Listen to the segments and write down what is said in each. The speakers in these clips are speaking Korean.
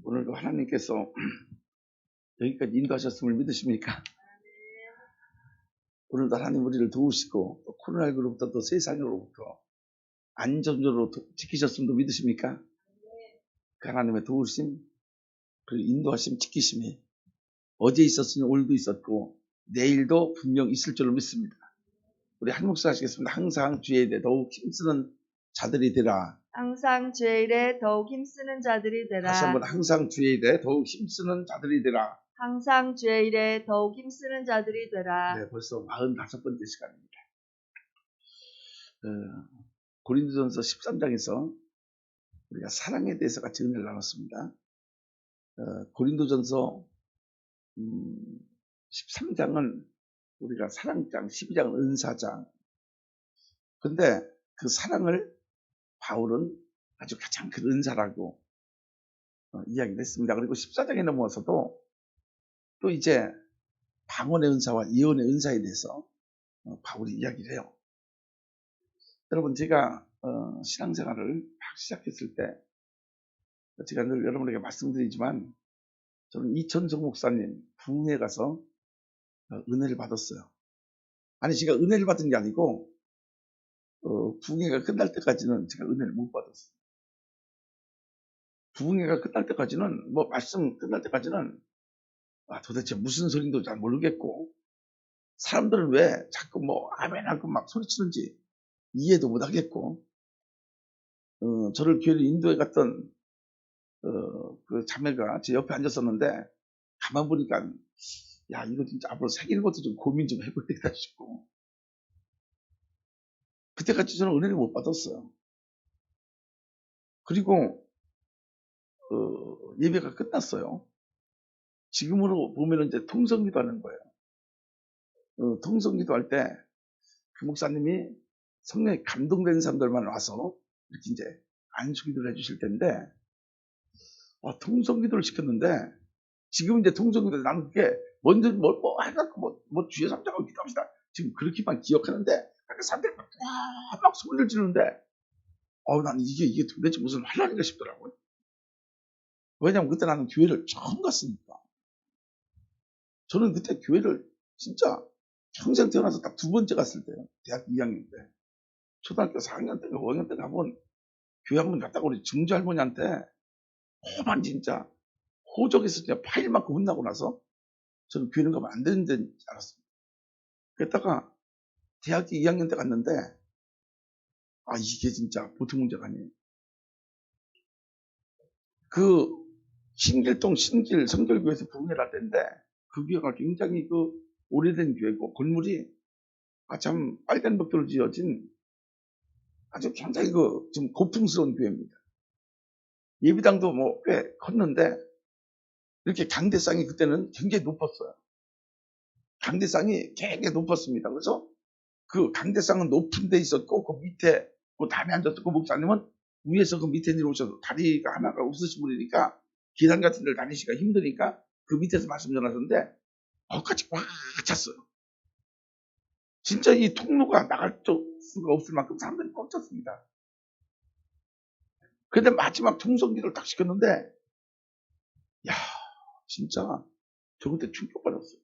오늘도 하나님께서 여기까지 인도하셨음을 믿으십니까? 오늘도 하나님 우리를 도우시고 또 코로나19로부터 또 세상으로부터 안전적으로 지키셨음도 믿으십니까? 그 하나님의 도우심, 그리고 인도하심, 지키심이 어제 있었으니 오늘도 있었고 내일도 분명 있을 줄로 믿습니다. 우리 한 목사 하시겠습니다. 항상 주의 일에 더욱 힘쓰는 자들이 되라. 항상 주의 일에 더욱 힘쓰는 자들이 되라. 다시 한번 항상 주의 일에 더욱 힘쓰는 자들이 되라. 항상 주의 일에 더욱 힘쓰는 자들이 되라. 네, 벌써 45번째 시간입니다. 고린도전서 13장에서 우리가 사랑에 대해서 같이 은혜를 나눴습니다. 고린도전서 13장은 우리가 사랑장, 12장은 은사장. 근데 그 사랑을 바울은 아주 가장 큰 은사라고 이야기를 했습니다. 그리고 14장에 넘어와서도 또 이제 방언의 은사와 예언의 은사에 대해서 바울이 이야기를 해요. 여러분, 제가 신앙생활을 막 시작했을 때 제가 늘 여러분에게 말씀드리지만 저는 이천석 목사님 부흥회 가서 은혜를 받았어요. 아니, 제가 은혜를 받은 게 아니고 부흥회가 끝날 때까지는 제가 은혜를 못 받았어요. 부흥회가 끝날 때까지는 말씀 끝날 때까지는 도대체 무슨 소린도 잘 모르겠고 사람들은 왜 자꾸 아멘 하고 막 소리치는지 이해도 못 하겠고 저를 교회를 인도해 갔던 그 자매가 제 옆에 앉았었는데 가만 보니까 야, 이거 진짜 앞으로 새기는 것도 좀 고민 좀 해볼 때다 싶고 그때까지 저는 은혜를 못 받았어요. 그리고 예배가 끝났어요. 지금으로 보면 이제 통성기도 하는 거예요. 통성기도 할 때 그 목사님이 성령에 감동된 사람들만 와서 이렇게 이제 안수기도를 해주실 텐데 통성기도를 시켰는데 지금 이제 통성기도 나는 그게 먼저 해갖고 주여 삼자고 기도합시다. 지금 그렇게만 기억하는데 사람들이 막 소리를 지르는데 난 이게 도대체 무슨 환란인가 싶더라고요. 왜냐면 그때 나는 교회를 처음 갔으니까. 저는 그때 교회를 진짜 평생 태어나서 딱 2번째 갔을 때요. 대학 2학년 때. 초등학교 4학년 때인가 5학년 때 가본 교회 한번 갔다가 우리 증조 할머니한테 호만 진짜 호적에서 진짜 파일만큼 혼나고 나서 저는 교회는 가면 안 되는 데인 줄 알았습니다. 그랬다가 대학교 2학년 때 갔는데 이게 진짜 보통 문제가 아니에요. 그 신길동 신길 성결교회에서 부흥회를 할 때인데 그 교회가 굉장히 오래된 교회고 건물이 참 빨간 벽돌로 지어진 아주 굉장히 좀 고풍스러운 교회입니다. 예배당도 꽤 컸는데 이렇게 강대상이 그때는 굉장히 높았어요. 강대상이 굉장히 높았습니다. 그래서 그 강대상은 높은 데 있었고 그 밑에 그 담에 앉았고 목사님은 위에서 그 밑에 내려오셔서 다리가 하나가 없으신 분이니까 계단 같은 데를 다니시기가 힘드니까 그 밑에서 말씀 전하셨는데 거기까지 꽉 찼어요. 진짜 이 통로가 나갈 수가 없을 만큼 사람들이 꽉 찼습니다. 근데 마지막 통성기를 딱 시켰는데 야, 진짜 저 그때 충격받았어요.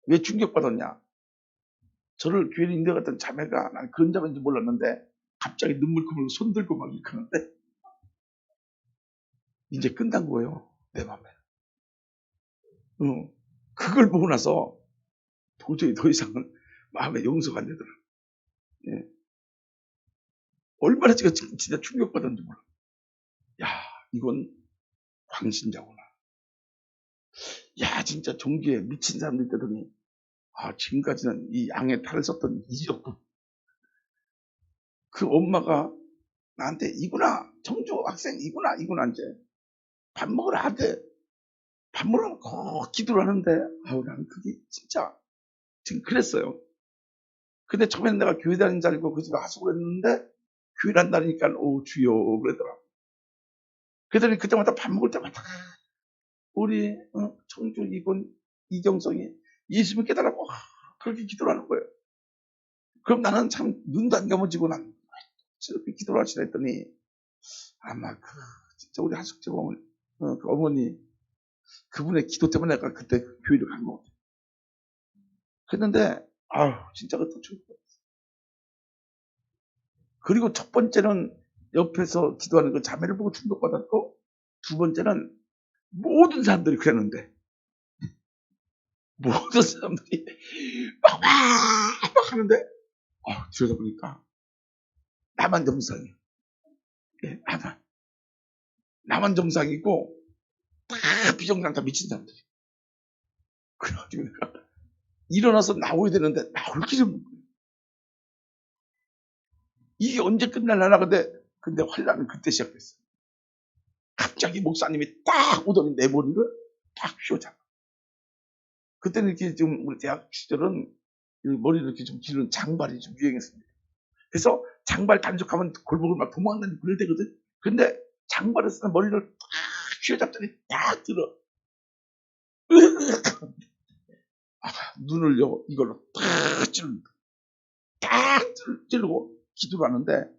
왜 충격받았냐? 저를 교회에 인도했던 자매가 난 그런 자매인지 몰랐는데 갑자기 눈물 끄물고 손 들고 막 이렇게 하는데 이제 끝난 거예요. 내 맘에. 그걸 보고 나서 도저히 더 이상은 마음에 용서가 안 되더라고요. 예. 얼마나 제가 진짜 충격받았는지 몰라. 야, 이건 광신자구나. 야, 진짜 종교에 미친 사람들 때더니 지금까지는 이 양의 탈을 썼던 이지였고 그 엄마가 나한테 이구나 청주 학생이구나 이제 밥 먹으러 하대. 밥 먹으러 기도를 하는데 나는 그게 진짜 지금 그랬어요. 근데 처음에는 내가 교회 다니는 줄 알고 그 집에 하숙을 했는데 교회 다니니까 주여 그러더라고. 그랬더니 그때마다 밥 먹을 때마다 우리 청주 이군 이경성이 예수 믿게 달라고 그렇게 기도를 하는 거예요. 그럼 나는 참 눈도 안 감아지고 난 저렇게 기도를 하시라 했더니 아마 진짜 우리 하숙 직원을 그 어머니, 그분의 기도 때문에 내가 그때 교회를 간 거 같아요. 했는데, 아유, 진짜 그때 충격. 그리고 첫 번째는 옆에서 기도하는 그 자매를 보고 충격받았고, 두 번째는 모든 사람들이 그랬는데, 모든 사람들이 막 하는데, 들여다보니까 나만 정상이에요. 예, 나만 정상이고, 다 비정상, 다 미친 사람들이. 그래가지고 내가 일어나서 나오야 되는데, 나올 길을 못 보여요. 이게 언제 끝날라나. 근데 환란은 그때 시작됐어요. 갑자기 목사님이 딱 오더니 내 머리를 딱 휘어잡아. 그때는 이렇게 좀 우리 대학 시절은 머리를 이렇게 좀 기르는 장발이 좀 유행했습니다. 그래서 장발 단속하면 골목을 막 도망다니고 그럴 때거든. 근데 장발을 쓰는 머리를 딱 휘어잡더니 딱 들어. 눈을요 이걸로 딱 찌르고 기도를 하는데,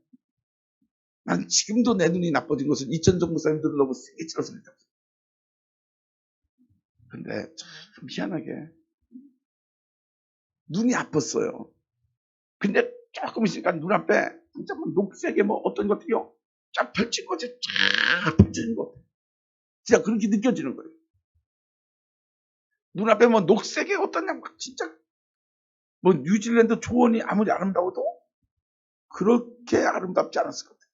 난 지금도 내 눈이 나빠진 것은 이천정 목사님들은 너무 세게 찔러서 그랬다. 근데 참 희한하게 눈이 아팠어요. 근데 조금 있으니까 눈앞에 진짜 뭐 녹색의 뭐 어떤 것들이요 쫙 펼친 거지. 쫙 펼쳐진 거. 진짜 그렇게 느껴지는 거예요. 눈앞에 뭐 녹색의 어떤 막 진짜 뭐 뉴질랜드 초원이 아무리 아름다워도 그렇게 아름답지 않았을 것 같아요.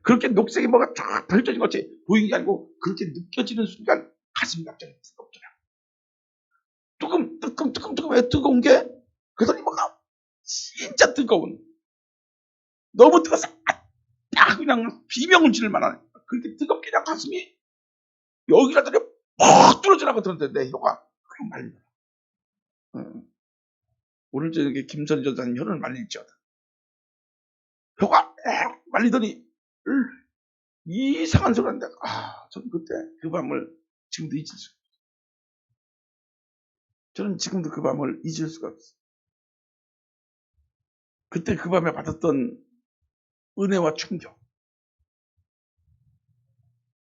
그렇게 녹색이 뭐가 쫙 펼쳐진 것이 보이는 게 아니고 그렇게 느껴지는 순간 가슴이 갑자기 뜨겁더라. 왜 뜨거운 게? 그러더니 뭐가 진짜 뜨거운, 너무 뜨거워서 딱 그냥 비명을 지를 만한 그렇게 뜨겁게 그냥 가슴이 여기라더니 퍽 뚫어지라고 들었는데 내 혀가 그냥 말리더라. 오늘 저녁에 김선희 전사님 혀를 말릴지어다. 혀가 말리더니 이상한 소리인데, 저는 그때 그 밤을 지금도 잊을 수가 없어요. 저는 지금도 그 밤을 잊을 수가 없어요. 그때 그 밤에 받았던 은혜와 충격.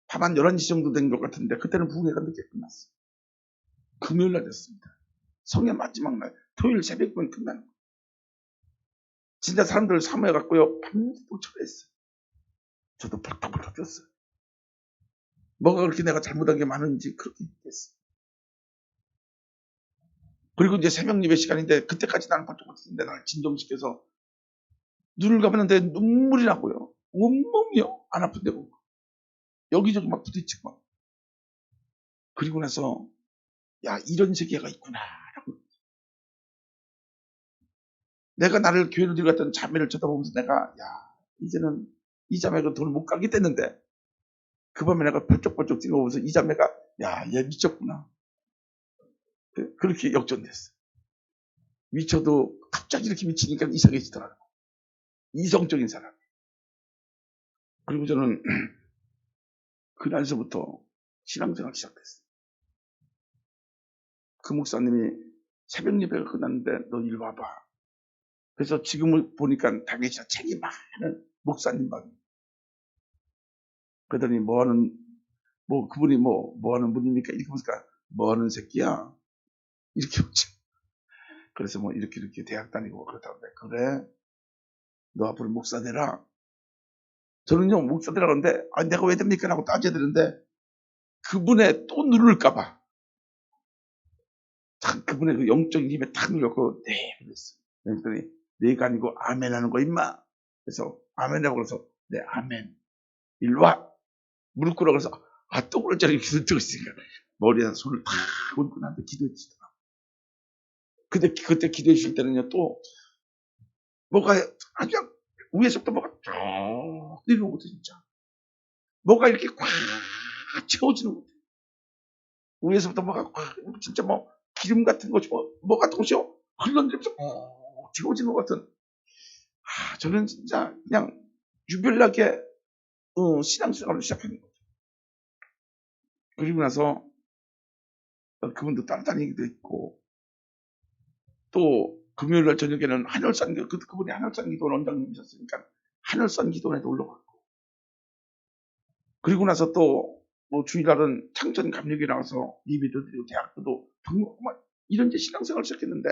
밤 한 11시 정도 된 것 같은데 그때는 부흥회가 늦게 끝났어요. 금요일 날 됐습니다. 성의 마지막 날 토요일 새벽만 끝나는 거예요. 진짜 사람들 사모해갖고요 밤새도록 철회했어요. 저도 벌떡벌떡 뛰었어요. 뭐가 그렇게 내가 잘못한 게 많은지 그렇게 됐어요. 그리고 이제 새벽 예배 시간인데 그때까지 나는 벌떡벌떡 뛰는데 나를 진정시켜서 눈을 감았는데 눈물이 나고요. 온몸이요 안 아픈데 여기저기 막 부딪히고 막. 그리고 나서 야 이런 세계가 있구나 라고. 내가 나를 교회로 들어갔던 자매를 쳐다보면서 내가 야 이제는 이 자매가 돈을 못 가게 됐는데 그 밤에 내가 벌쩍벌쩍 뛰어오면서 이 자매가 야 얘 미쳤구나. 그렇게 역전됐어. 미쳐도 갑자기 이렇게 미치니까 이상해지더라고. 이성적인 사람. 그리고 저는 그날서부터 신앙생활 시작했어요. 그 목사님이 새벽 예배가 끝났는데 너 이리 와봐. 그래서 지금을 보니까 당연히 책이 많은 목사님 방. 그러더니 그분이 뭐 하는 분입니까? 이렇게 보니까 뭐 하는 새끼야? 이렇게 오지. 그래서 뭐 이렇게 대학 다니고 그렇다고 그래? 너 앞으로 목사 되라. 저는요 목사 되라 그러는데 내가 왜 됩니까? 라고 따져야 되는데 그분의 또 누를까봐 그분의 그 영적인 힘에 탁 눌렸고 네 그랬어. 그랬더니 네가 아니고 아멘 하는 거 임마. 그래서 아멘이라고 그래서 네 아멘. 일로 와. 무릎 꿇어. 그래서 또 그럴 자리 기도 뜨고 있으니까 머리에다 손을 탁 얹고 나한테 기도해 주시더라고. 근데 그때 기도해 주실 때는요 또 뭐가 아주 위에서부터 뭐가 쭉 내려오는 것같아 진짜. 뭐가 이렇게 꽉 채워지는 것 같아. 위에서부터 뭐가 꽉 진짜 뭐 기름 같은 것이 뭐 같은 것이 흘러내리면서 채워지는 것 같은. 저는 진짜 그냥 유별나게 신앙생활을 시작하는 거죠. 그리고 나서 그분도 따라다니기도 했고 또 금요일날 저녁에는 한열산 그분이 한열산 기도 원장님이셨으니까 한열산 기도원에 놀러 갔고 그리고 나서 또 뭐 주일날은 창천 감리교에 나가서 예배도 드리고 대학교도 등록하고 막 이런 제 신앙생활을 시작했는데,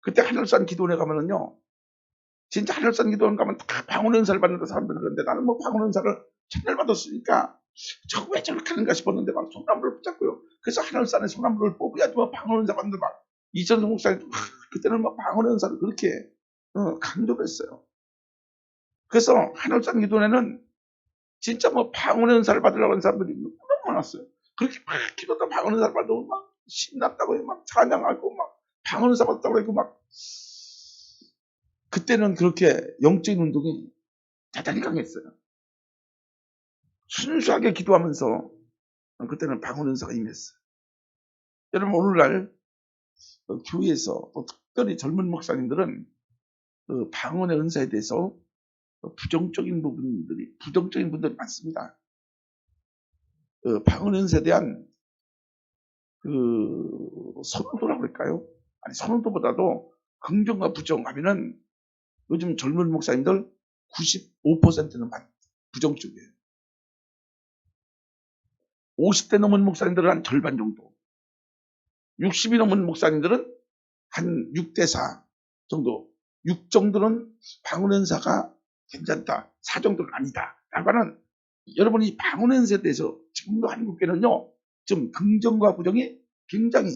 그때 하늘산 기도원에 가면은요, 진짜 하늘산 기도원 가면 다 방언은사를 받는 사람들. 그런데 나는 뭐 방언은사를 첫날 받았으니까 저거 왜 저렇게 하는가 싶었는데 막 소나무를 붙잡고요. 그래서 하늘산에 소나무를 뽑아야지 뭐 방언은사 받는다. 막 이전성 목사님 그때는 막 방언은사를 그렇게 강조를 했어요. 그래서 하늘산 기도원에는 진짜 뭐 방언은사를 받으려고 하는 사람들이 너무 많았어요. 그렇게 막 기도다 방언은사를 받고 막 신났다고 막 찬양하고 막 방언은사 받았다고 하고 막, 그때는 그렇게 영적인 운동이 대단히 강했어요. 순수하게 기도하면서 그때는 방언은사가 임했어요. 여러분 오늘날 교회에서 또 특별히 젊은 목사님들은 방언의 은사에 대해서 부정적인 분들이 많습니다. 방언의 은사에 대한 선호도라고 할까요? 아니, 선호도보다도 긍정과 부정하면은 요즘 젊은 목사님들 95%는 부정 쪽이에요. 50대 넘은 목사님들은 한 절반 정도, 60이 넘은 목사님들은 한 6대4 정도, 6 정도는 방언은사가 괜찮다, 4 정도는 아니다 라고 하는, 여러분이 방언은사에 대해서 지금도 한국교회는요 좀 긍정과 부정이 굉장히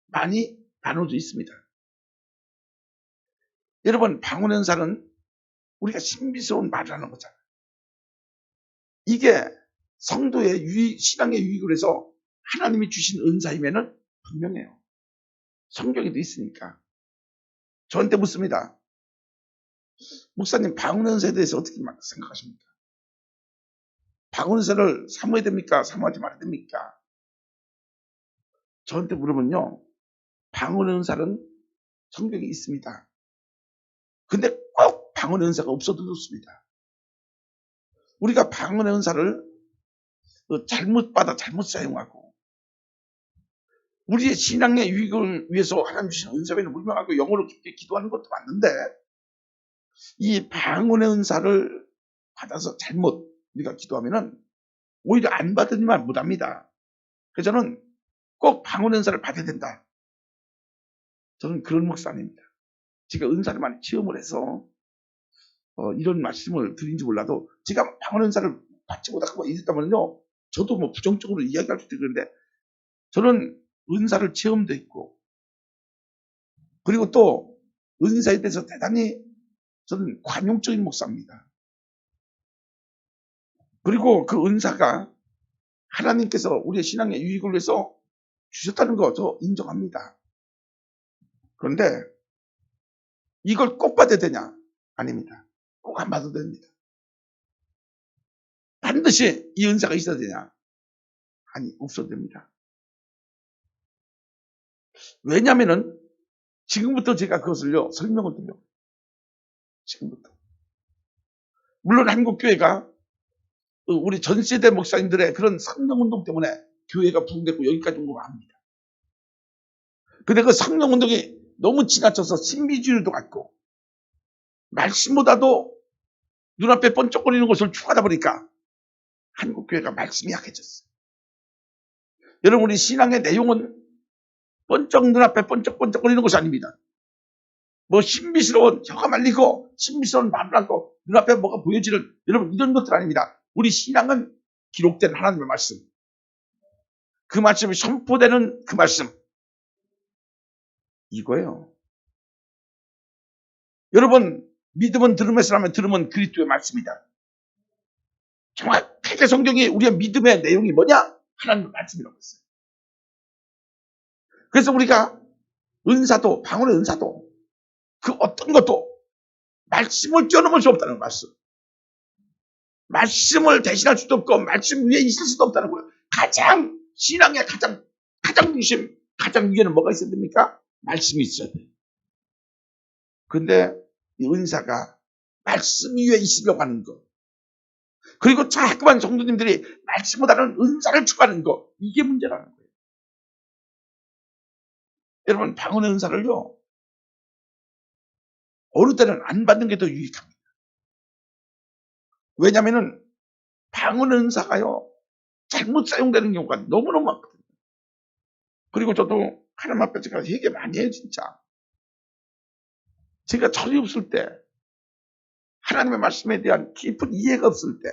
많이 나눠져 있습니다. 여러분 방언은사는 우리가 신비스러운 말을 하는 거잖아요. 이게 성도의 신앙의 유익을 해서 하나님이 주신 은사임에는 분명해요. 성경에도 있으니까. 저한테 묻습니다. 목사님 방언은사에 대해서 어떻게 생각하십니까? 방언은사를 사모해야 됩니까? 사모하지 말아야 됩니까? 저한테 물으면요, 방언은사는 성경에 있습니다. 근데 꼭 방언의 은사가 없어도 좋습니다. 우리가 방언의 은사를 잘못 받아 잘못 사용하고 우리의 신앙의 유익을 위해서 하나님 주신 은사에는 물명하고 영어로 깊게 기도하는 것도 맞는데, 이 방언의 은사를 받아서 잘못 우리가 기도하면은 오히려 안 받으니만 못합니다. 그래서 저는 꼭 방언의 은사를 받아야 된다. 저는 그런 목사입니다. 제가 은사를 많이 체험을 해서 이런 말씀을 드린지 몰라도, 제가 방언의 은사를 받지 못하고 이랬다면요, 저도 뭐 부정적으로 이야기할 수도 있는데, 저는 은사를 체험도 했고, 그리고 또 은사에 대해서 대단히 저는 관용적인 목사입니다. 그리고 그 은사가 하나님께서 우리의 신앙의 유익을 위해서 주셨다는 거 저 인정합니다. 그런데 이걸 꼭 받아야 되냐? 아닙니다. 꼭 안 받아도 됩니다. 반드시 이 은사가 있어야 되냐? 아니, 없어도 됩니다. 왜냐면은 지금부터 제가 그것을요 설명을 드려요. 지금부터. 물론 한국교회가 우리 전 세대 목사님들의 그런 성령운동 때문에 교회가 부흥됐고 여기까지 온 거 압니다. 근데 그 성령운동이 너무 지나쳐서 신비주의도 같고 말씀보다도 눈앞에 번쩍거리는 것을 추구하다 보니까 한국교회가 말씀이 약해졌어요. 여러분, 우리 신앙의 내용은 번쩍 눈앞에 번쩍번쩍거리는 것이 아닙니다. 뭐 신비스러운 혀가 말리고 신비스러운 말을 하고 눈앞에 뭐가 보여지는, 여러분 이런 것들 아닙니다. 우리 신앙은 기록된 하나님의 말씀, 그 말씀이 선포되는 그 말씀, 이거예요. 여러분, 믿음은 들음에서 나면 들음은 그리스도의 말씀이다. 정확하게 성경이 우리의 믿음의 내용이 뭐냐? 하나님의 말씀이라고 했어요. 그래서 우리가 은사도, 방언의 은사도 그 어떤 것도 말씀을 뛰어넘을 수 없다는 말씀. 말씀을 대신할 수도 없고 말씀 위에 있을 수도 없다는 거예요. 가장 신앙의 가장 중심, 가장 위에는 뭐가 있어야 됩니까? 말씀이 있어야 돼요. 근데 이 은사가 말씀 위에 있으려고 하는 거, 그리고 자꾸만 성도님들이 말씀보다는 은사를 추구하는 거, 이게 문제라는 거예요. 여러분, 방언의 은사를요 어느 때는 안 받는 게 더 유익합니다. 왜냐하면은 방언 은사가요, 잘못 사용되는 경우가 너무너무 많거든요. 그리고 저도 하나님 앞에 제가 회개 많이 해요, 진짜. 제가 철이 없을 때, 하나님의 말씀에 대한 깊은 이해가 없을 때,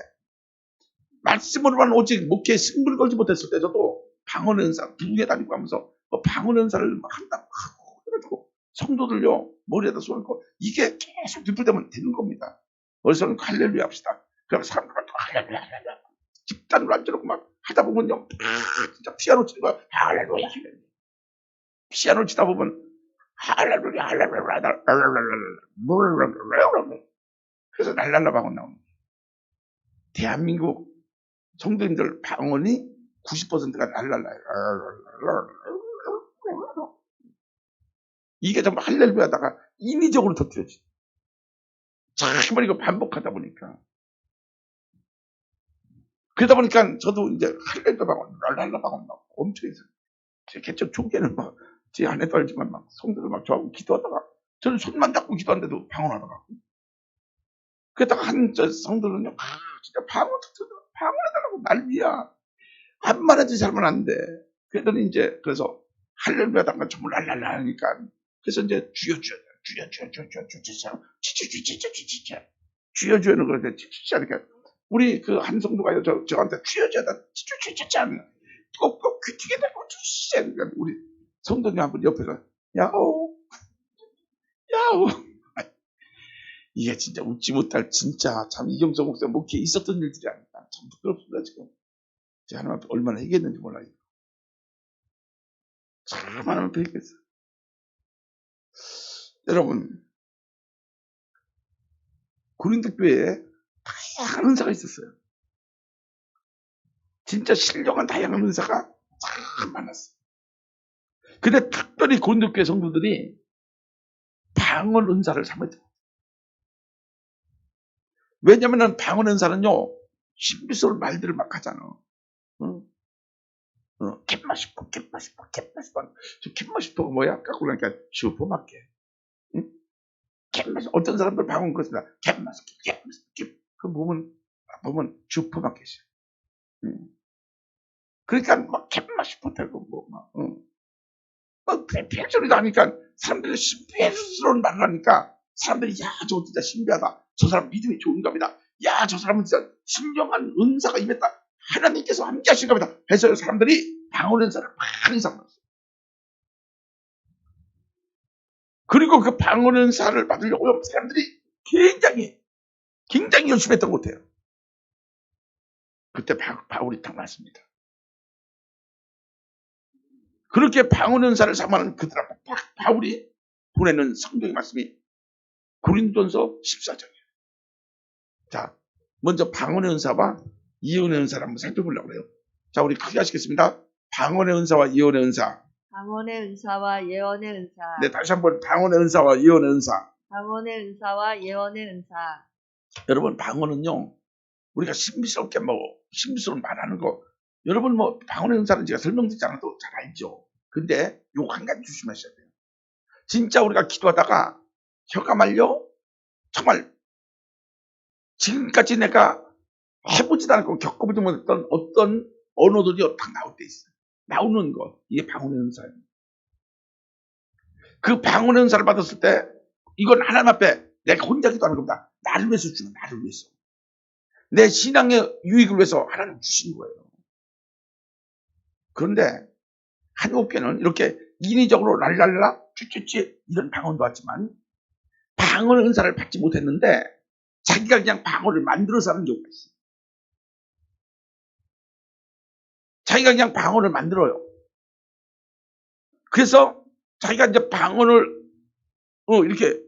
말씀으로만 오직 목회에 승부를 걸지 못했을 때, 저도 방언 은사, 부흥회 다니고 하면서 방언 은사를 한다고 하고, 그래가지고 성도들요, 머리에다 쏘고, 이게 계속 뒷불되면 되는 겁니다. 어디서는 할렐루야 합시다. 그럼 사람들은 또 할렐루야, 할렐루야. 집단으로 앉아놓고 막 하다 보면요, 진짜 피아노 치는 거야. 할렐루야, 할렐루야. 피아노 치다 보면, 할렐루야, 할렐루야, 할렐루야. 그래서 날랄라 방언 나오는 거예요. 대한민국 성도님들 방언이 90%가 날랄라요. 이게 정말 할렐루야다가 인위적으로 터뜨려지. 정말 이거 반복하다 보니까. 그러다 보니까 저도 이제 할렐루야 방언, 랄랄라 방언 막 엄청 해서. 제 개척 초기에는 막, 제 아내도 알지만 막 성도들 막 저하고 기도하다가, 저는 손만 잡고 기도하는데도 방언하다가. 그러다가 한 성도는요, 진짜 방언 터뜨려. 방언해달라고 난리야. 한 말하지 잘못 안 돼. 그랬더니 이제, 그래서 할렐루야다가 정말 랄랄라 하니까, 그래서 이제 주여주여는 그런데 하니까, 우리 그 한 성도가요, 저한테 주여주여다, 꼭꼭 귀티게 되고 주시자. 그러니까 우리 성도님 한 분 옆에서, 야호, 야호. 이게 진짜 웃지 못할, 진짜 참 이경석 목사 목회에 있었던 일들이 아닐까. 참 부끄럽습니다, 지금. 제가 하나님 앞에 얼마나 얘기했는지 몰라요. 참 하나님 앞에 얘기했어요. 여러분, 고린도 교회에 다양한 은사가 있었어요. 진짜 신령한 다양한 은사가 참 많았어요. 근데 특별히 고린도 교회 성도들이 방언 은사를 삼았죠. 왜냐면은 방언 은사는요, 신비스러운 말들을 막 하잖아. 응? 캡마시퍼. 저 캡마시퍼가 뭐야? 깎고 나니까 슈퍼마켓. 응? 캡마시, 어떤 사람들 방언 그렇습니다. 캡마시퍼. 그 보면 슈퍼마켓이야. 응? 그러니까 막 캡마시퍼 되고 막 팩소리도 하니까 사람들이 신비스러운 말을 하니까 사람들이, 야, 저거 진짜 신비하다. 저 사람 믿음이 좋은가 보다. 야, 저 사람은 진짜 신령한 은사가 임했다. 하나님께서 함께 하신가 보다. 해서 사람들이 방언 은사를 많이 삼았어요. 그리고 그 방언 은사를 받으려고 사람들이 굉장히 열심히 했던 것 같아요. 그때 바울이 딱 맞습니다. 그렇게 방언 은사를 삼아는 그들 앞에 바울이 보내는 성경의 말씀이 고린도전서 14장이에요. 자, 먼저 방언의 은사와 예언의 은사를 한번 살펴보려고 해요. 자, 우리 크게 하시겠습니다. 방언의 은사와 예언의 은사. 방언의 은사와 예언의 은사. 네, 다시 한번 방언의 은사와 예언의 은사. 방언의 은사와 예언의 은사. 여러분, 방언은요, 우리가 신비스럽게 신비스러운 말하는 거, 여러분 방언의 은사는 제가 설명드리지 않아도 잘 알죠. 근데 요거 한 가지 조심하셔야 돼요. 진짜 우리가 기도하다가 혀가 말려 정말 지금까지 내가 해보지도 않고 겪어보지 못했던 어떤 언어들이 딱 나올 때 있어요. 나오는 거, 이게 방언의 은사예요. 그 방언의 은사를 받았을 때 이건 하나님 앞에 내가 혼자 기도하는 겁니다. 나를 위해서 주는, 나를 위해서. 내 신앙의 유익을 위해서 하나님 주신 거예요. 그런데 한국교회는 이렇게 인위적으로 랄랄라 쭈쭈쭈 이런 방언도 왔지만 방언의 은사를 받지 못했는데 자기가 그냥 방언을 만들어서 하는 경우가 있어요. 자기가 그냥 방언을 만들어요. 그래서 자기가 이제 방언을 이렇게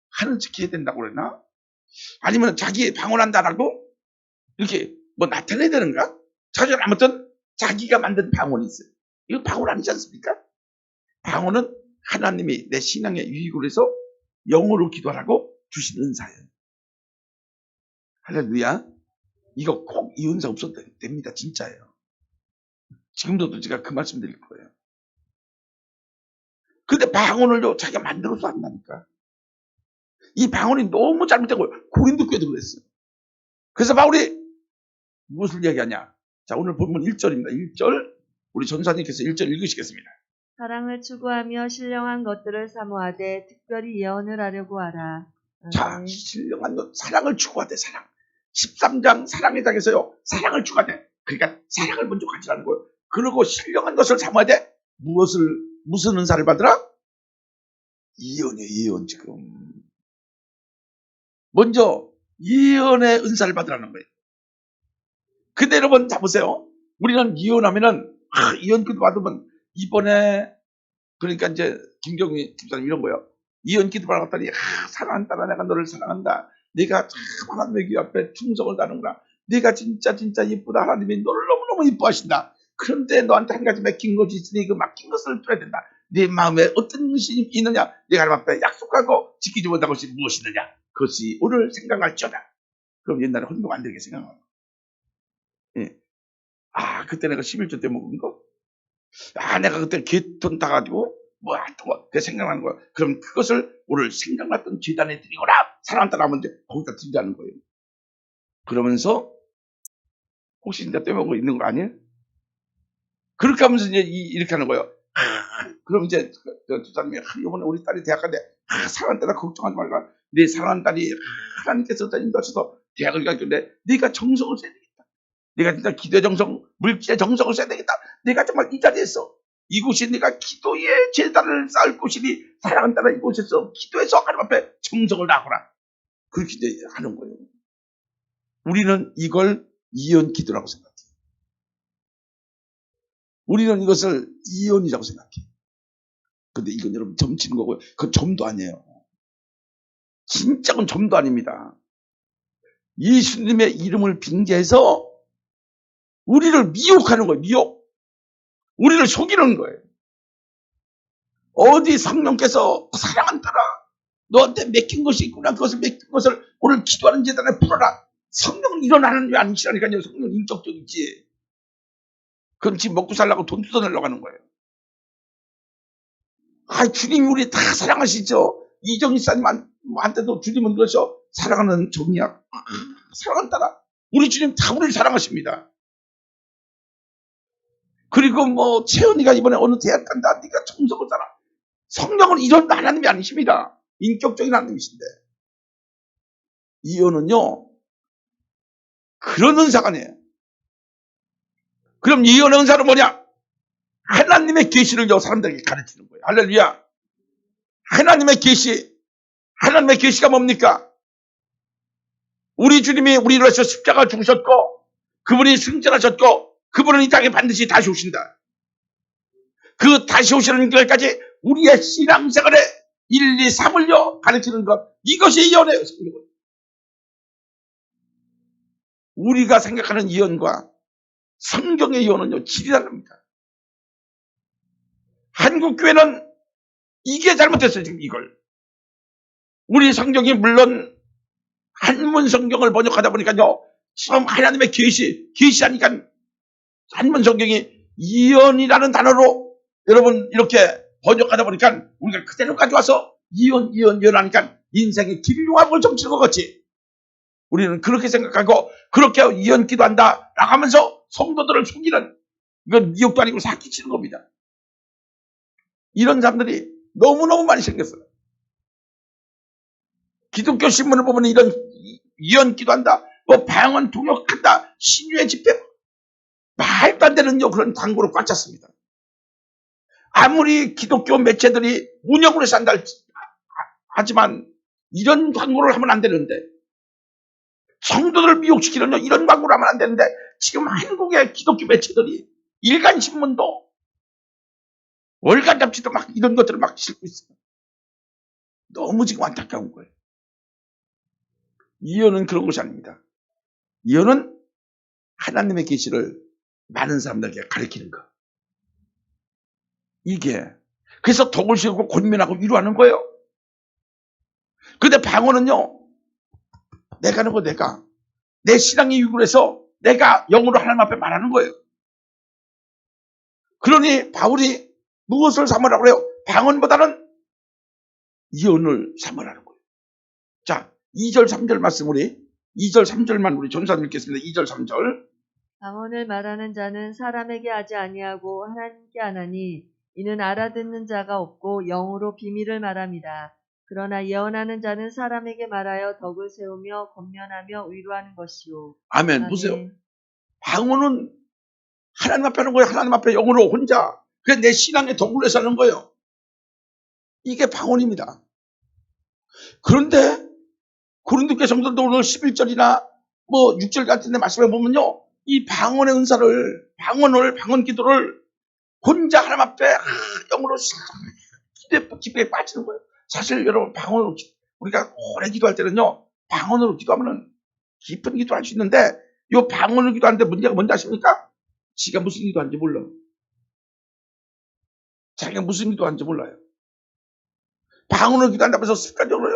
하는 척 해야 된다고 그러나? 아니면 자기 방언한다라고 이렇게 나타내야 되는가? 자기가 아무튼 자기가 만든 방언이 있어요. 이거 방언 아니지 않습니까? 방언은 하나님이 내 신앙의 유익을 위해서 영어로 기도하라고 주신 은사예요. 할렐루야. 이거 꼭 이 은사 없어도 됩니다. 진짜예요. 지금도 제가 그 말씀 드릴 거예요. 근데 방언을요, 자기가 만들어서 한다니까. 이 방언이 너무 잘못되고, 고린도 교회도 그랬어요. 그래서 바울이 무엇을 얘기하냐? 자, 오늘 본문 1절입니다. 1절 우리 전사님께서 1절 읽으시겠습니다. 사랑을 추구하며 신령한 것들을 사모하되 특별히 예언을 하려고 하라. 자, 신령한 것, 사랑을 추구하되 사랑. 13장 사랑의 장에서요. 사랑을 추구하되. 그러니까 사랑을 먼저 가지라는 거예요. 그리고 신령한 것을 사모하되 무슨 은사를 받으라? 예언이에요. 예언 지금. 먼저 예언의 은사를 받으라는 거예요. 근데 여러분 자 보세요. 우리는 예언하면은 예언기도 받으면 이번에 그러니까 이제 김경희 집사님 이런 거예요. 예언기도 받았더니 사랑한다. 내가 너를 사랑한다. 네가 참 하나님의 귀 앞에 충성을 다하는구나. 네가 진짜 예쁘다. 하나님이 너를 너무너무 예뻐하신다. 그런데 너한테 한 가지 맡긴 것이 있으니 그 맡긴 것을 뚫어야 된다. 네 마음에 어떤 것이 있느냐? 네가 하나님 앞에 약속하고 지키지 못한 것이 무엇이 있느냐? 그것이 오늘 생각할지어다. 그럼 옛날에 혼동 안 되게 생각하고. 예. 그때 내가 11조 때 먹은 거? 내가 그때 개돈 타가지고, 그게 생각나는 거야. 그럼 그것을 오늘 생각났던 제단에 드리거나, 사랑한다 하면 이제 거기다 드리자는 거예요. 그러면서, 혹시 진짜 떼먹고 있는 거 아니에요? 그렇게 하면서 이제 이렇게 하는 거예요. 그럼 이제, 주사님이, 이번에 우리 딸이 대학 가는데, 사랑하는 딸아, 걱정하지 말라. 네 사랑하는 딸이 하나님께서 인도하셔서 대학을 가길래, 네가 정성을 써야 되겠다. 네가 진짜 기도의 정성, 물질의 정성을 써야 되겠다. 네가 정말 이 자리에서 이곳이 네가 기도의 제단을 쌓을 곳이니 사랑하는 딸아 이곳에서 기도해서 하나님 앞에 정성을 다하거라. 그렇게 이제 하는 거예요. 우리는 이걸 이언 기도라고 생각해요. 우리는 이것을 이언이라고 생각해요. 근데 이건 여러분 점치는 거고요. 그건 점도 아니에요. 진짜 건 점도 아닙니다. 예수님의 이름을 빙자해서 우리를 미혹하는 거예요. 미혹. 우리를 속이는 거예요. 어디 성령께서 사랑한다라. 너한테 맡긴 것이 있구나. 그것을 맡긴 것을 오늘 기도하는 제단에 풀어라. 성령은 일어나는 게 아니시라니까요. 성령은 인격적이지. 그럼 지금 먹고 살라고 돈 뜯어내려고 하는 거예요. 주님이 우리 다 사랑하시죠. 이정희 사님한테도 주님은 그러셔. 사랑하는 정이야. 사랑한다라. 우리 주님 다 우리를 사랑하십니다. 그리고 채연이가 이번에 어느 대학 간다. 네가 정석을 따라. 성령은 이런 하나님이 아니십니다. 인격적인 하나님이신데. 예언은요. 그런 은사가 아니에요. 그럼 예언의 은사는 뭐냐? 하나님의 계시를 사람들에게 가르치는 거예요. 할렐루야. 하나님의 계시. 하나님의 계시가 뭡니까? 우리 주님이 우리를 위해서 십자가 죽으셨고 그분이 승천하셨고 그분은 이 땅에 반드시 다시 오신다. 그 다시 오시는 길까지 우리의 신앙생활에 1, 2, 3을요 가르치는 것. 이것이 예언의 성경이에요. 우리가 생각하는 예언과 성경의 예언은요 질이 다릅니다. 한국교회는 이게 잘못됐어요. 지금 이걸. 우리 성경이 물론 한문 성경을 번역하다 보니까요 지금 하나님의 계시하니까 한문 성경이 예언이라는 단어로 여러분 이렇게 번역하다 보니까 우리가 그대로 가져와서 예언하니까 인생의 길흉함을 점치는 것 같이 우리는 그렇게 생각하고 그렇게 예언 기도한다 라고 하면서 성도들을 속이는 이건 미혹도 아니고 사기치는 겁니다. 이런 사람들이 너무너무 많이 생겼어요. 기독교 신문을 보면 이런 예언 기도한다, 방언 통역한다, 신유의 집회 말도 안 되는 그런 광고로 꽉 찼습니다. 아무리 기독교 매체들이 운영을 해서 한다 하지만 이런 광고를 하면 안 되는데 성도들을 미혹시키는 이런 광고를 하면 안 되는데 지금 한국의 기독교 매체들이 일간신문도 월간 잡지도 막 이런 것들을 막 싣고 있어요. 너무 지금 안타까운 거예요. 예언은 그런 것이 아닙니다. 예언은 하나님의 계시를 많은 사람들에게 가르치는 것. 이게 그래서 덕을 씌우고 권면하고 위로하는 거예요. 근데 방언은요 내가 하는 거 내 신앙이 유구해서 내가 영으로 하나님 앞에 말하는 거예요. 그러니 바울이 무엇을 삼으라고 그래요? 방언보다는 예언을 삼으라는 거예요. 자 2절 3절 말씀 2절 3절만 우리 전사님 읽겠습니다. 2절 3절 방언을 말하는 자는 사람에게 하지 아니하고 하나님께 하나니 이는 알아듣는 자가 없고 영으로 비밀을 말합니다. 그러나 예언하는 자는 사람에게 말하여 덕을 세우며 권면하며 위로하는 것이요. 아멘. 보세요. 방언은 하나님 앞에 하는 거예요. 하나님 앞에 영으로 혼자. 그게 내 신앙의 덕을 위해서 하는 거예요. 이게 방언입니다. 그런데 고린도교회 성도들도 오늘 11절이나 뭐 6절 같은 데 말씀해 보면요. 이 방언의 은사를, 방언 기도를 혼자 하나님 앞에 영으로 깊게 빠지는 거예요. 사실 여러분 방언으로 우리가 오래 기도할 때는요. 방언으로 기도하면 깊은 기도할 수 있는데 이 방언으로 기도하는데 문제가 뭔지 아십니까? 지가 무슨 기도하는지 몰라. 자기가 무슨 기도하는지 몰라요. 방언으로 기도한다면서 습관적으로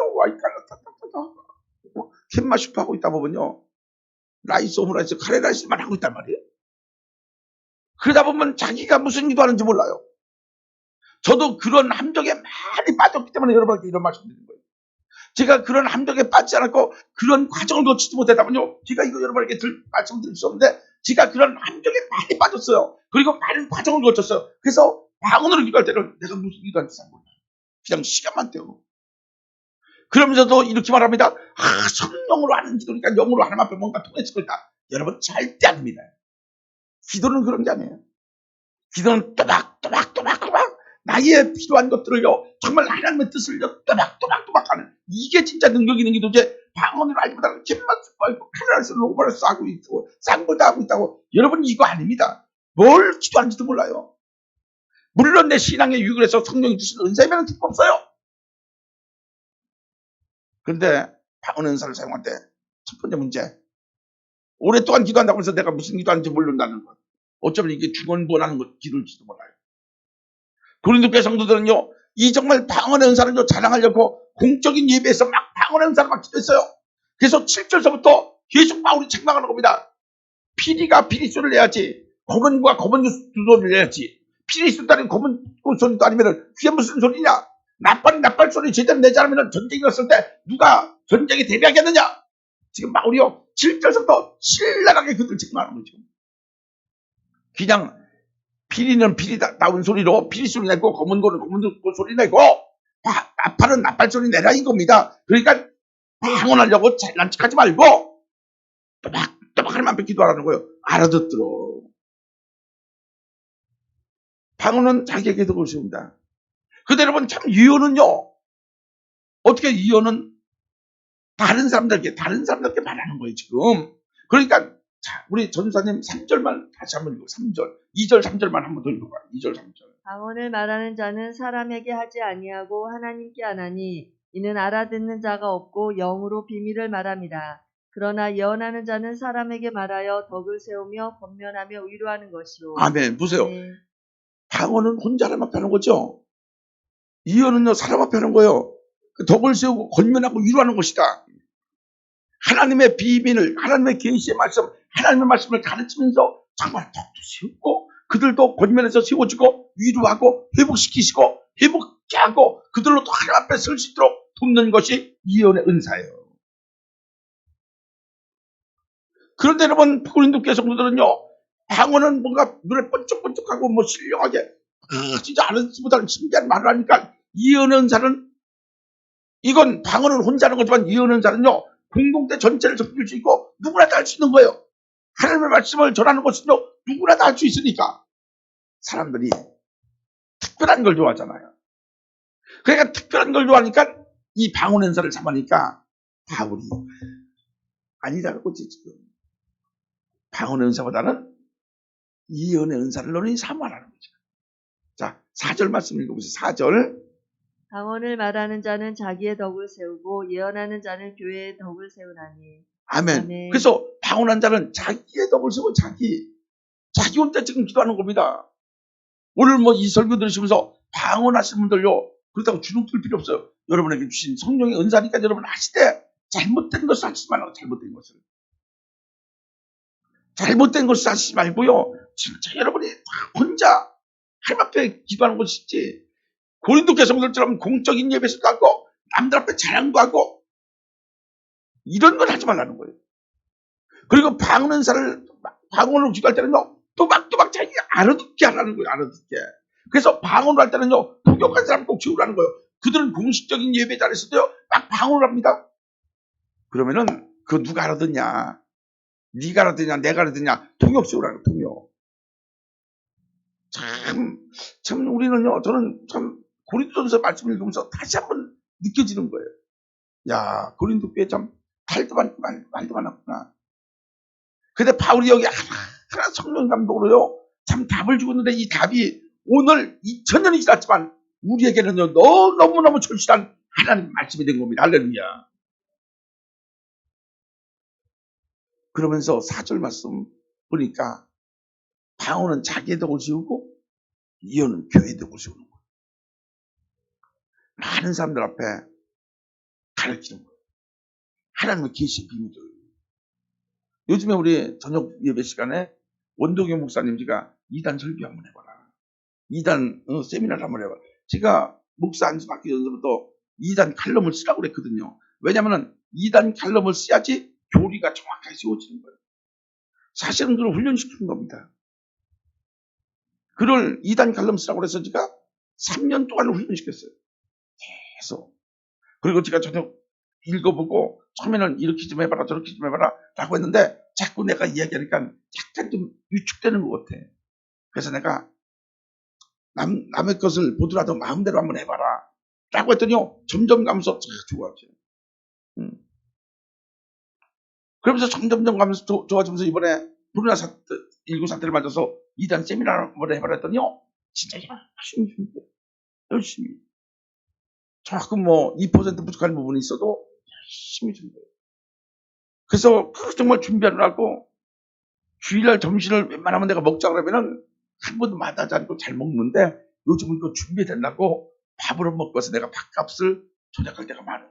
캔마슈프 하고 있다 보면요. 라이스 오므라이스 카레라이스만 하고 있단 말이에요. 그러다 보면 자기가 무슨 기도하는지 몰라요. 저도 그런 함정에 많이 빠졌기 때문에 여러분한테 이런 말씀 드리는 거예요. 제가 그런 함정에 빠지지 않았고 그런 과정을 거치지 못했다 보면요. 제가 이거 여러분에게 말씀드릴 수 없는데 제가 그런 함정에 많이 빠졌어요. 그리고 많은 과정을 거쳤어요. 그래서 방언으로 기도할 때는 내가 무슨 기도하는지 잘 몰라요. 그냥 시간만 때우고. 그러면서도 이렇게 말합니다. 성령으로 하는 기도니까 영으로 하나님 앞에 뭔가 통했을 거다. 여러분 절대 아닙니다. 기도는 그런 게 아니에요. 기도는 또박또박 나의 필요한 것들을요. 정말 하나님의 뜻을요. 또박또박 하는 이게 진짜 능력 있는 기도지. 방언으로 알기보다는 kim만 쓰고 있고 카메라에서 로봇을 싸고 있고 쌍보다 하고 있다고. 여러분 이거 아닙니다. 뭘 기도하는지도 몰라요. 물론 내 신앙의 유익을 해서 성령이 주시는 은사이면 기쁨 없어요. 그런데 방언 은사를 사용할 때 첫 번째 문제. 오랫동안 기도한다고 해서 내가 무슨 기도하는지 모른다는 것. 어쩌면 이게 중언부언하는 것 기도일지도 몰라요. 고린도교회 성도들은요. 이 정말 방언의 은사를 자랑하려고 공적인 예배에서 막 방언의 은사를 막 기도했어요. 그래서 7절서부터 계속 바울이 책망하는 겁니다. 피리가 피리 소리를 내야지. 검은과 검은 소리를 내야지. 피리 쏟다는 검은 소리도 아니면 그게 무슨 소리냐. 나팔 소리 제대로 내지 않으면 전쟁이 났을 때 누가 전쟁에 대비하겠느냐. 지금 바울이요. 7절서부터 신랄하게 그들을 책망하는 거죠. 그냥 피리는 피리다운 소리로 피리 소리 내고 검은 거는 검은 소리 내고 나팔은 나팔 소리 내라 이겁니다. 그러니까 방언하려고 잘난 척하지 말고 또박 하나님 앞에 기도하라는 거예요. 알아듣도록. 방언은 자기에게 덕을 세웁니다. 그런데 여러분 참 예언은요. 어떻게 예언은 다른 사람들께 말하는 거예요 지금. 그러니까 자, 우리 전사님 3절만 다시 한번 읽고 3절, 2절, 3절만 한번 더 읽어봐요. 2절, 3절. 방언을 말하는 자는 사람에게 하지 아니하고 하나님께 하나니 이는 알아듣는 자가 없고 영으로 비밀을 말합니다. 그러나 예언하는 자는 사람에게 말하여 덕을 세우며 권면하며 위로하는 것이요. 아멘. 보세요. 네. 방언은 혼자 하나님 앞에 하는 거죠. 예언은요 사람 앞에 하는 거예요. 그 덕을 세우고 권면하고 위로하는 것이다. 하나님의 비밀을, 하나님의 계시의 말씀, 하나님의 말씀을 가르치면서 정말 덕도 세우고 그들도 권면해서 세워주고 위로하고 회복시키시고 회복케 하고 그들로 또 하나님 앞에 설 수 있도록 돕는 것이 예언의 은사예요. 그런데 여러분 고린도교회 성도들은요 방언은 뭔가 눈에 번쩍번쩍하고 뭐 신령하게 진짜 아는 것보다는 신기한 말을 하니까 예언의 은사는 이건 방언은 혼자 하는 거지만 예언의 은사는요 공동체 전체를 섬길 수 있고 누구나 다 할 수 있는 거예요. 하나님의 말씀을 전하는 것은요 누구나 다 할 수 있으니까 사람들이 특별한 걸 좋아하잖아요. 그러니까 특별한 걸 좋아하니까 이 방언 은사를 잡으니까 바울이 아니라고 지금 방언 은사보다는 예언의 은사를 너는 사모하라는 거죠. 자 4절 말씀 읽어보세요. 4절. 방언을 말하는 자는 자기의 덕을 세우고 예언하는 자는 교회의 덕을 세우나니. 아멘. 아멘. 그래서 방언한 자는 자기의 덕을 세우고 자기 혼자 지금 기도하는 겁니다. 오늘 뭐 이 설교 들으시면서 방언하시는 분들요. 그렇다고 주눅 들 필요 없어요. 여러분에게 주신 성령의 은사니까 여러분 하시되 잘못된 것을 하시지 말라고. 잘못된 것을 하시지 말고요. 진짜 여러분이 혼자 하나님 앞에 기도하는 것이지 고린도교회 성도들처럼 공적인 예배에서도 하고 남들 앞에 자랑도 하고 이런 걸 하지 말라는 거예요. 그리고 방언 은사를 방언으로 기도할 때는요, 또박또박 자기 알아듣게 하라는 거예요, 알아듣게. 그래서 방언을 할 때는요, 부족한 사람 꼭 채우라는 거예요. 그들은 공식적인 예배 자리에서도요, 막 방언을 합니다. 그러면은, 그거 누가 알아듣냐? 네가 알아듣냐, 내가 알아듣냐? 통역 세우라는 거예요, 통역. 참, 우리는요, 저는 참, 고린도전서 말씀을 읽으면서 다시 한번 느껴지는 거예요. 야, 고린도 교회 참, 말도 많았구나. 근데 바울이 여기 하나 성령 감독으로요, 참 답을 주고 있는데 이 답이 오늘 2000년이 지났지만 우리에게는요, 너무너무 절실한 하나님 말씀이 된 겁니다. 할렐루야. 그러면서 4절 말씀 보니까 방언은 자기의 덕을 세우고 예언은 교회의 덕을 세우는 거예요. 많은 사람들 앞에 가르치는 거예요. 하나님의 계시의 비밀이에요. 요즘에 우리 저녁 예배 시간에 원동경 목사님지가 2단 설교 한번 해봐라. 2단 세미나를 한번 해봐라. 제가 목사 안수 받기 전부터 2단 칼럼을 쓰라고 그랬거든요. 왜냐하면 2단 칼럼을 써야지 교리가 정확하게 세워지는 거예요. 사실은 그걸 훈련시키는 겁니다. 그걸 2단 칼럼 쓰라고 그래서 제가 3년 동안 훈련시켰어요. 계속. 그리고 제가 저녁 읽어보고 처음에는 이렇게 좀 해봐라 저렇게 좀 해봐라 라고 했는데 자꾸 내가 이야기하니까 약간 좀 위축되는 것 같아. 그래서 내가 남의 것을 보더라도 마음대로 한번 해봐라 라고 했더니요 점점 가면서 좋아져요. 그러면서 점점 가면서 좋아지면서 이번에 코로나 일구 사태를 맞아서 2단 세미나를 한번 해봐라 했더니요 진짜 열심히 준비해요. 열심히. 조금 뭐 2% 부족한 부분이 있어도 열심히 준비해요. 그래서 정말 준비하느라고 주일날 점심을 웬만하면 내가 먹자 그러면은 한 번도 마다하지 않고 잘 먹는데 요즘은 그 준비되려고 밥을 먹고서 내가 밥값을 조작할 때가 많아.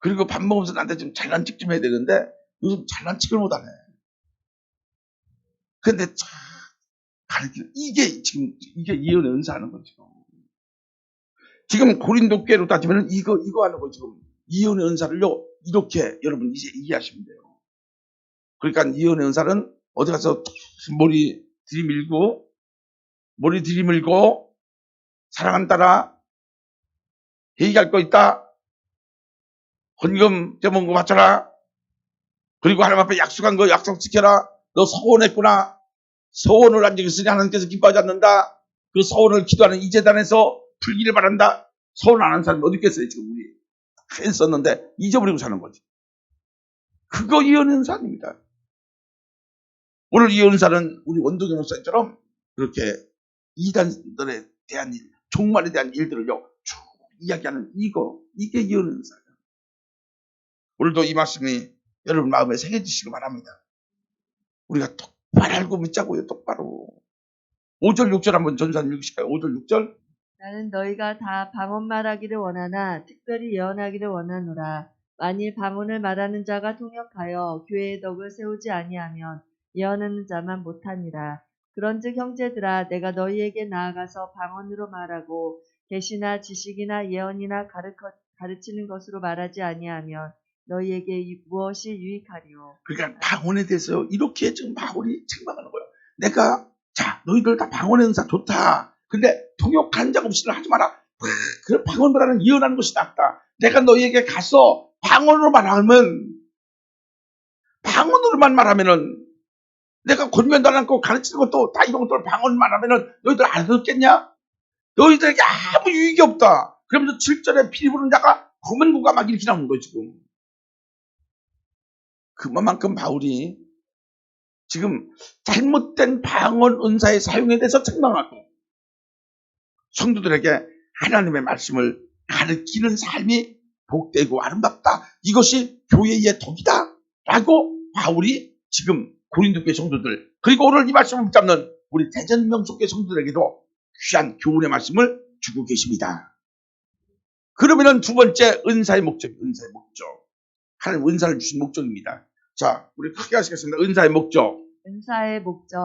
그리고 밥 먹으면서 나한테 좀 잘난 척 좀 해야 되는데 요즘 잘난 척을 못하네. 근데 참 가르치는 이게 예언의 은사하는 거죠. 지금 고린도 교회로 따지면 이거 하는 거 지금 예언의 은사를요 이렇게 여러분 이제 이해하시면 돼요. 그러니까 예언의 은사는 어디 가서 머리 들이밀고 사랑한다라 얘기할 거 있다 헌금 제목은 거 바쳐라 그리고 하나님 앞에 약속한 거 약속 지켜라 너 서원했구나 서원을 안 지켰으니 하나님께서 기뻐하지 않는다 그 서원을 기도하는 이 재단에서 풀기를 바란다 서원 안 하는 사람이 어디 있겠어요 지금 우리 했었는데 잊어버리고 사는 거지 그거 예언의 은사 아닙니다. 오늘 이 은사는 우리 원동경 목사님처럼 그렇게 이단들에 대한 일, 종말에 대한 일들을요 쭉 이야기하는 이게 예언의 은사예요. 오늘도 이 말씀이 여러분 마음에 새겨지시기 바랍니다. 우리가 똑바로 알고 믿자고요. 똑바로. 5절 6절 한번 전사님 읽으실까요? 5절 6절 나는 너희가 다 방언 말하기를 원하나 특별히 예언하기를 원하노라. 만일 방언을 말하는 자가 통역하여 교회의 덕을 세우지 아니하면 예언하는 자만 못하니라. 그런즉 형제들아 내가 너희에게 나아가서 방언으로 말하고 계시나 지식이나 예언이나 가르치는 것으로 말하지 아니하면 너희에게 무엇이 유익하리요. 그러니까 방언에 대해서 이렇게 지금 바울이 책망하는 거예요. 내가 자 너희들 다 방언의 은사 좋다. 근데 통역하는 자가 없이는 하지 마라. 그 방언보다는 예언하는 것이 낫다. 내가 너희에게 가서 방언으로만 말하면은 내가 권면도 안 하고 가르치는 것도 다 이런 것들 방언만 하면은 너희들 알아듣겠냐? 너희들에게 아무 유익이 없다. 그러면서 7절에 피리 부는 자가 검은 고가 막 이렇게 나오는 거예요 지금. 그만큼 바울이 지금 잘못된 방언 은사의 사용에 대해서 책망하고 성도들에게 하나님의 말씀을 가르치는 삶이 복되고 아름답다. 이것이 교회의 덕이다. 라고 바울이 지금 고린도 교회 성도들 그리고 오늘 이 말씀을 붙잡는 우리 대전명속교회 성도들에게도 귀한 교훈의 말씀을 주고 계십니다. 그러면은 두 번째 은사의 목적. 하나님 은사를 주신 목적입니다. 자, 우리 크게 하시겠습니다. 은사의 목적.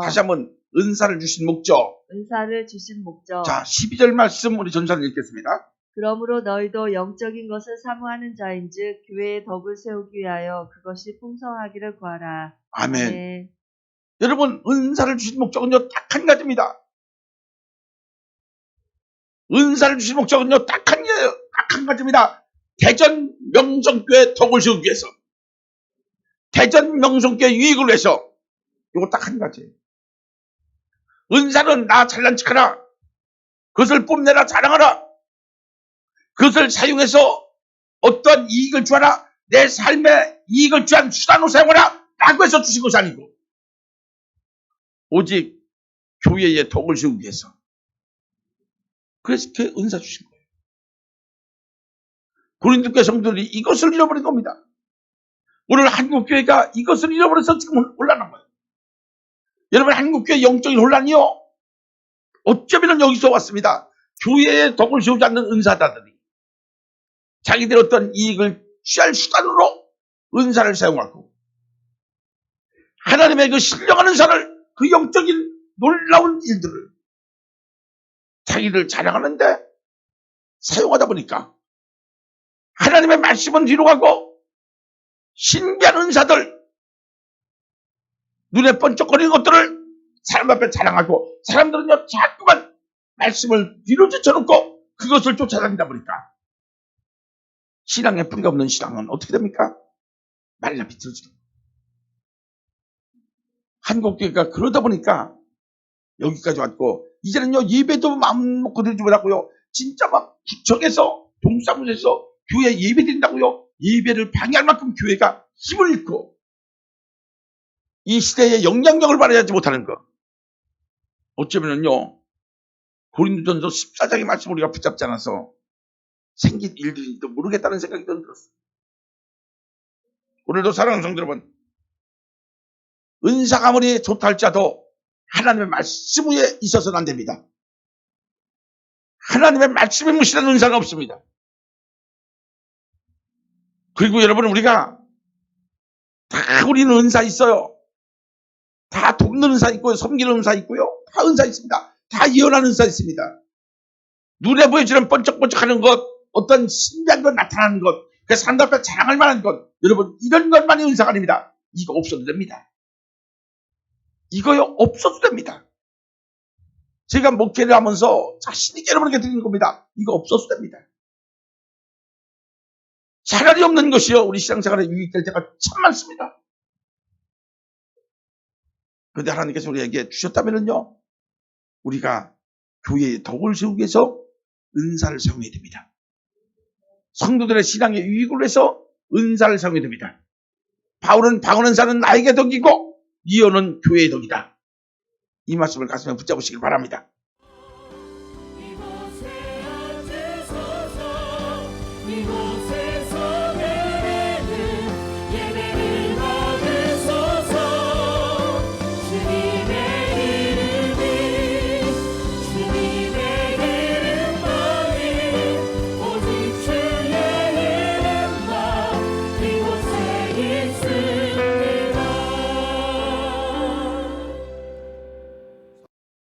다시 한번 은사를 주신 목적. 은사를 주신 목적. 자, 12절 말씀 우리 전사를 읽겠습니다. 그러므로 너희도 영적인 것을 사모하는 자인즉 교회의 덕을 세우기 위하여 그것이 풍성하기를 구하라. 아멘. 아멘. 여러분, 은사를 주신 목적은요, 딱 한 가지입니다. 은사를 주신 목적은요, 딱 한 가지입니다. 대전 명성교회 덕을 세우기 위해서. 대전 명성교회 유익을 위해서. 이거 딱 한 가지. 은사는 나 잘난 척하라. 그것을 뽐내라, 자랑하라. 그것을 사용해서 어떤 이익을 주하라. 내 삶에 이익을 주한 수단으로 사용하라. 라고 해서 주신 것이 아니고 오직 교회의 덕을 세우기 위해서. 그래서 그 은사 주신 거예요. 고린도교회 성도들이 이것을 잃어버린 겁니다. 오늘 한국교회가 이것을 잃어버려서 지금 혼란한 거예요. 여러분, 한국교회 영적인 혼란이요, 어쩌면 여기서 왔습니다. 교회의 덕을 세우지 않는 은사자들이 자기들 어떤 이익을 취할 수단으로 은사를 사용하고 하나님의 그 신령한 은사를, 그 영적인 놀라운 일들을 자기를 자랑하는데 사용하다 보니까 하나님의 말씀은 뒤로 가고 신비한 은사들, 눈에 번쩍거리는 것들을 사람 앞에 자랑하고 사람들은요 자꾸만 말씀을 뒤로 제쳐놓고 그것을 쫓아다니다 보니까 신앙에 뿌리가 없는 신앙은 어떻게 됩니까? 말라 비틀어지는 거예요. 한국교회가 그러다 보니까 여기까지 왔고 이제는요 예배도 마음 먹고 드리지 못하고요 진짜 막 구청에서 동사무소에서 교회 예배 드린다고요 예배를 방해할 만큼 교회가 힘을 잃고 이 시대에 영향력을 발휘하지 못하는 것. 어쩌면은요 고린도전서 14장의 말씀을 우리가 붙잡지 않아서 생긴 일들인지도 모르겠다는 생각이 들었어요. 오늘도 사랑하는 성도 여러분, 은사가 아무리 좋다 할지라도 하나님의 말씀 위에 있어서는 안 됩니다. 하나님의 말씀에 무시하는 은사는 없습니다. 그리고 여러분, 우리가 다 우리는 은사 있어요. 다 돕는 은사 있고요. 섬기는 은사 있고요. 다 은사 있습니다. 다 예언하는 은사 있습니다. 눈에 보여지는 번쩍번쩍하는 것, 어떤 신비한 것 나타나는 것, 그 사람 앞에 자랑할 만한 것, 여러분 이런 것만이 은사가 아닙니다. 이거 없어도 됩니다. 이거요 없어도 됩니다. 제가 목회를 하면서 자신있게 여러분에게 드리는 겁니다. 이거 없어도 됩니다. 차라리 없는 것이요 우리 신앙생활에 유익될 때가 참 많습니다. 그런데 하나님께서 우리에게 주셨다면요 우리가 교회의 덕을 세우기 위해서 은사를 사용해야 됩니다. 성도들의 신앙의 유익을 위해서 은사를 사용해야 됩니다. 바울은 방언 은사는 나에게 덕이고 이어는 교회의 덕이다. 이 말씀을 가슴에 붙잡으시길 바랍니다.